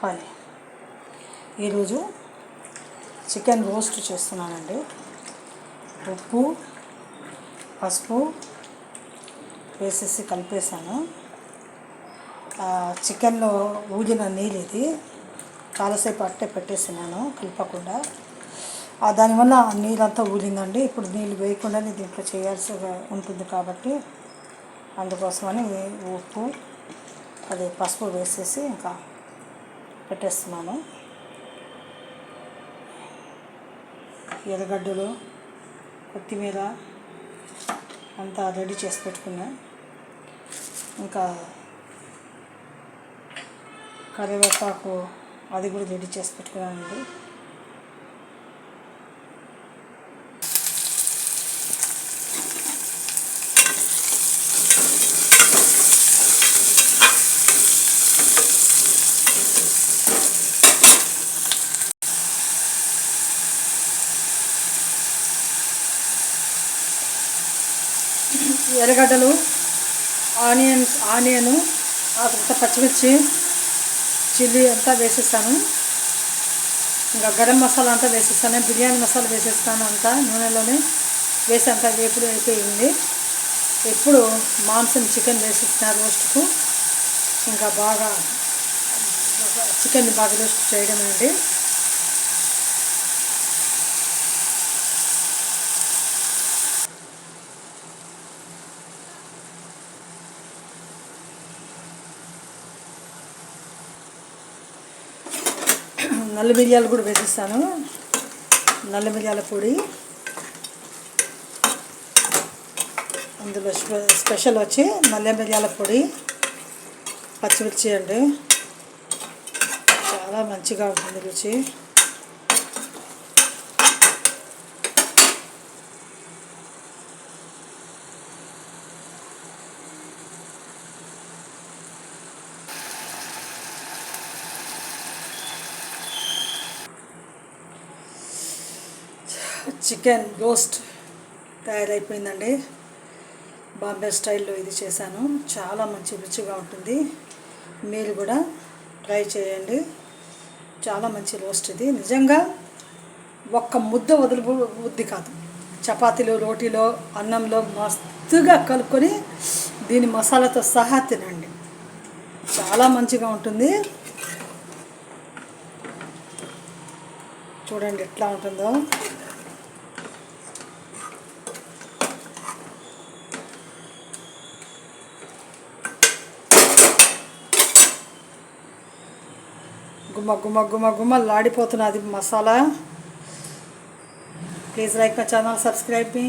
చెప్పాలి. ఈరోజు chicken roast చేస్తున్నానండి. ఉప్పు పసుపు వేసేసి కలిపేసాను. చికెన్లో ఊదిన నీళ్ళు ఇది చాలాసేపు అట్టే పెట్టేసినాను కలపకుండా. దానివల్ల నీళ్ళంతా ఊరిందండి. ఇప్పుడు నీళ్ళు వేయకుండానే దీంట్లో చేయాల్సి ఉంటుంది కాబట్టి అందుకోసమని ఉప్పు పసుపు వేసేసి ఇంకా పెట్టేస్తున్నాను. ఎర్రగడ్డలు కొత్తిమీర అంతా రెడీ చేసి పెట్టుకున్నా. ఇంకా కరివేపాకు అది కూడా రెడీ చేసి పెట్టుకున్నానండి. ఎర్రగడ్డలు ఆనియను అంతా పచ్చిమిర్చి చిల్లీ అంతా వేసేస్తాను. ఇంకా గరం మసాలా అంతా వేసేస్తాను. బిర్యానీ మసాలా వేసేస్తాను. అంతా నూనెలోనే వేసి అంతా వేపుడు అయిపోయింది. ఇప్పుడు మాంసం చికెన్ వేసేస్తాను రోస్ట్కు. ఇంకా బాగా చికెన్ని బాగా రోస్ట్ చేయడం అండి. నల్ల మిరియాలు కూడా వేసేస్తాను. నల్ల మిరియాల పొడి అందులో స్పెషల్ వచ్చి నల్ల మిరియాల పొడి పచ్చిమిర్చి అండి. చాలా మంచిగా ఉంటుంది రుచి. Chicken roast తయారైపోయిందండి. బాంబే స్టైల్లో ఇది చేశాను. చాలా మంచి రుచిగా ఉంటుంది. మీరు కూడా ట్రై చేయండి. చాలా మంచి రోస్ట్ ఇది. నిజంగా ఒక్క ముద్ద వదిలిబుద్ధి కాదు. చపాతీలో రోటీలో అన్నంలో మస్తుగా కలుపుకొని దీని మసాలాతో సహా తినండి. చాలా మంచిగా ఉంటుంది. చూడండి ఎట్లా ఉంటుందో. గుమ్మలాడిపోతున్నది మసాలా. Please like my channel, subscribe me.